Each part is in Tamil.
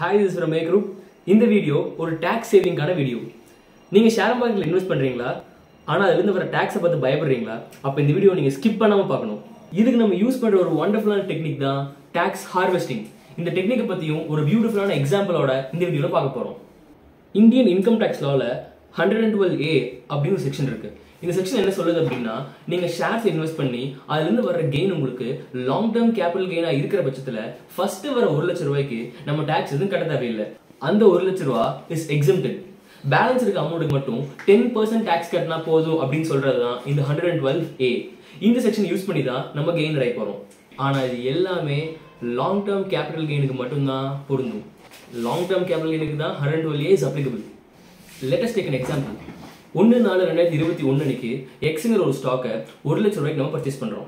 Hi, this is from A Group. இந்த வீடியோ ஒரு டாக்ஸ் சேவிங்கான வீடியோ. நீங்க ஷேர் மார்க்கெட்ல இன்வெஸ்ட் பண்றீங்களா? ஆனா அதுல இருந்து வர டாக்ஸை பத்தி பயப்படுறீங்களா? அப்ப இந்த வீடியோ நீங்க ஸ்கிப் பண்ணாம பார்க்கணும். இதுக்கு நம்ம யூஸ் பண்ற ஒரு வண்டர்ஃபுல்லான டெக்னிக் தான் டாக்ஸ் ஹார்வெஸ்டிங். இந்த டெக்னிக்கை பத்தியும் ஒரு பியூட்டிஃபுல்லான எக்ஸாம்பிளோட இந்த வீடியோல பார்க்க போறோம். இந்தியன் இன்கம் டாக்ஸ் லால 112A அப்படின்னு ஒரு செக்ஷன் இருக்கு. இந்த செக்ஷன் என்ன சொல்லுது அப்படின்னா, நீங்க ஷேர்ஸ் இன்வெஸ்ட் பண்ணி அதுல இருந்து வர கெயின் உங்களுக்கு லாங் டேர்ம் கேபிட்டல் கெயினா இருக்கிற பட்சத்துல ஃபர்ஸ்ட் வர 1 லட்சம் ரூபாய்க்கு நம்ம டாக்ஸ் எதுவும் கட்ட தேவையில்லை. அந்த 1 லட்சம் ரூபாய் இஸ் எக்ஸம்ப்டட். பேலன்ஸ் இருக்க அமௌண்ட்டுக்கு மட்டும் 10% டாக்ஸ் கட்டினா போதும் அப்படின்னு சொல்றதுதான் இந்த 112A. இந்த செக்ஷன் யூஸ் பண்ணி தான் நம்ம கெயின் அடைய போறோம். ஆனா இது எல்லாமே லாங் டேர்ம் கேபிட்டல் கெயினுக்கு மட்டும்தான் பொருந்தும். லாங் டேர்ம் கேபிட்டல் கெயினுக்கு தான் 112A is applicable. Let us take an example. 1/4/2021 அன்னைக்கு எக்ஸ்ங்கிற ஒரு ஸ்டாக்கை 1 லட்சம் ரூபாய்க்கு நம்ம பர்ச்சேஸ் பண்றோம்.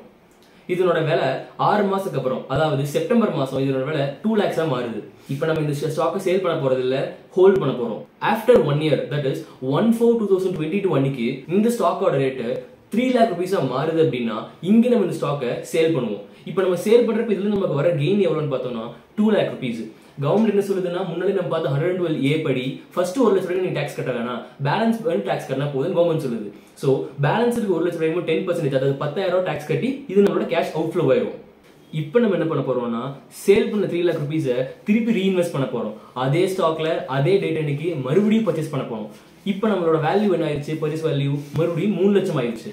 இதனோட விலை 6 மாசத்துக்கு அப்புறம், அதாவது செப்டம்பர் மாசம் இதனோட விலை 2 lakhs மாறுது. இப்போ நம்ம இந்த ஸ்டாக்கை சேல் பண்ண போறது இல்ல, ஹோல்ட் பண்ண போறோம். ஆஃப்டர் 1 year, that is 1/4/2022 அன்னைக்கு இந்த ஸ்டாக்கோட ரேட்டு 3 lakh rupees மாறுது அப்படின்னா இங்க நம்ம இந்த ஸ்டாக்கை சேல் பண்ணுவோம். இப்போ நம்ம சேல் பண்றப்ப இதுல நமக்கு வர கெயின் எவ்வளவுன்னு பார்த்தோம்னா 2 lakh rupees. கவர்மெண்ட் என்ன சொல்லுதுன்னா, முன்னாடி நம்ம பார்த்த 112A படி ஃபர்ஸ்ட் 1 லட்சம் ரூபாய்க்கு நீங்க டாக்ஸ் கட்ட வேணாம், பேலன்ஸ் பண்ணி டாக்ஸ் கட்டினா போதும் கவர்மெண்ட் சொல்லுது. சோ பேலன்ஸ் இருக்கு 1 லட்சம் ரூபாய்க்கு 10%, அதாவது 10,000 ரூபாய் டாக்ஸ் கட்டி இது நம்மளோட கேஷ் அவுட்ஃப்ளோ ஆயிடும். இப்போ நம்ம என்ன பண்ண போறோம்னா, சேல் பண்ண 3 lakh rupees திருப்பி ரீஇன்வெஸ்ட் பண்ண போறோம். அதே ஸ்டாக்ல அதே டேட் அன்னைக்கு மறுபடியும் பர்ச்சேஸ் பண்ண போறோம். இப்போ நம்மளோட வேல்யூ என்ன ஆயிடுச்சு, பர்ச்சேஸ் வேல்யூ மறுபடியும் 3 லட்சம் ஆயிடுச்சு.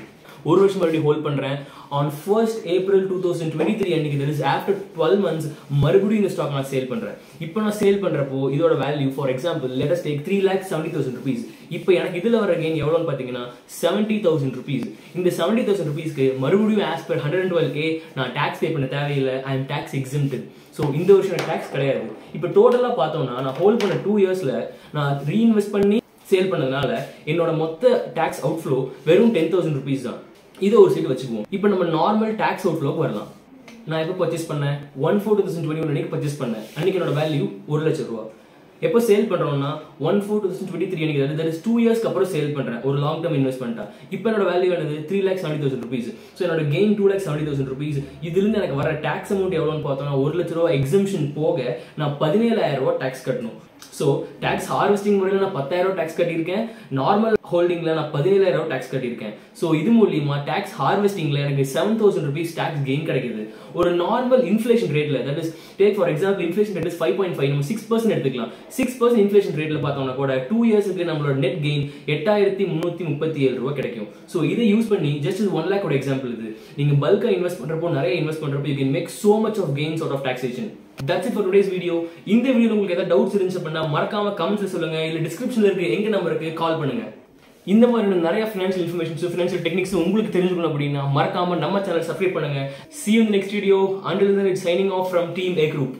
1 வருஷம் மறுபடியும் ஹோல்ட் பண்றேன். On 1st April 2023 அன்னைக்கு, that is after 12 months, மறுபடியும் இந்த ஸ்டாக் நான் சேல் பண்றேன். இப்போ நான் சேல் பண்றப்போ இதோட value, for example let us take 3,70,000 rupees. இப்போ எனக்கு இதுல வர கெயின் எவ்வளவுன்னு பாத்தீங்கன்னா 70,000 rupees. இந்த 70,000 rupeesக்கு மறுபடியும் as per 112A நான் டாக்ஸ் பே பண்ண தேவையில்லை. I am tax exempted. So இந்த வருஷம் டாக்ஸ் கிடையாது. இப்போ டோட்டலா பார்த்தோம்னா நான் ஹோல்ட் பண்ண 2 yearsல நான் ரீஇன்வெஸ்ட் பண்ணி சேல் பண்ணதுனால என்னோட மொத்த டாக்ஸ் அவுட்ஃப்ளோ வெறும் 10,000 rupees தான். இதை ஒரு சைடு வச்சுக்குவோம். இப்போ நம்ம நார்மல் டாக்ஸ் அவுட்ஃப்ளோக்கு வரலாம். நான் எப்போ பர்ச்சேஸ் பண்ணேன், 1/4/2021 அன்னைக்கு பர்ச்சேஸ் பண்ணேன். அன்னைக்கு என்னோட வேல்யூ 1 லட்சம் ரூபாய். எப்போ சேல் பண்றோம்னா 1/4/2023 அன்னைக்கு, that is 2 yearsக்கு அப்புறம் சேல் பண்றேன் ஒரு லாங் டேர்ம் இன்வெஸ்ட்மெண்டா. இப்போ என்னோட வேல்யூ என்னது 3,70,000 rupees. ஸோ என்னோட கெயின் 2,70,000 rupees. இதுல இருந்து எனக்கு வர டாக்ஸ் அமௌண்ட் எவ்வளவுன்னு பார்த்தோம்னா 1 லட்சம் ரூபாய் எக்ஸம்ஷன் போக நான் 17,000 ரூபாய் டாக்ஸ் கட்டணும். சோ டாக்ஸ் ஹார்வெஸ்டிங் முறையில நான் 10,000 ரூபாய் டாக்ஸ் கட்டியிருக்கேன். நார்மல் ஹோல்டிங்ல நான் 17,000 ரூபாய் டாக்ஸ் கட்டியிருக்கேன். சோ இது மூலமா டாக்ஸ் ஹார்வெஸ்டிங்ல எனக்கு 7,000 rupees டாக்ஸ் கெயின் கிடைக்குது. ஒரு நார்மல் இன்ஃப்ளேஷன் ரேட்ல, that is take for example inflation rate is 5.5, நம்ம 6% எடுத்துக்கலாம். 6% இன்ஃப்ளேஷன் ரேட்ல பார்த்தோம்னா கூட 2 இயர்ஸ்க்கு நம்மளோட நெட் கெயின் 8,337 ரூபாய் கிடைக்கும். சோ இதை யூஸ் பண்ணி just 1 lakh ஓட எக்ஸாம்பிள் இது. நீங்க பல்கா இன்வெஸ்ட் பண்றப்போ, நிறைய இன்வெஸ்ட் பண்றப்போ you can make so much of gains out of taxation. That's it for today's video. இந்த வீடியோல உங்களுக்கு ஏதாவது டவுட்ஸ் இருந்துச்சு அப்படின்னா மறக்காம கமெண்ட்ஸ்ல சொல்லுங்க, இல்ல டிஸ்கிரிப்ஷன்ல இருக்க எங்க நம்பருக்கு கால் பண்ணுங்க. இந்த மாதிரி நிறைய ஃபினான்ஷியல் இன்ஃபர்மேஷன்ஸ், ஃபினான்ஷியல் டெக்னிக்ஸ் உங்களுக்கு தெரிஞ்சுக்கணும் அப்படின்னா மறக்காம நம்ம சேனல் சப்ஸ்கிரைப் பண்ணுங்க. See you in the next video. Until then, it's signing off from Team A Group.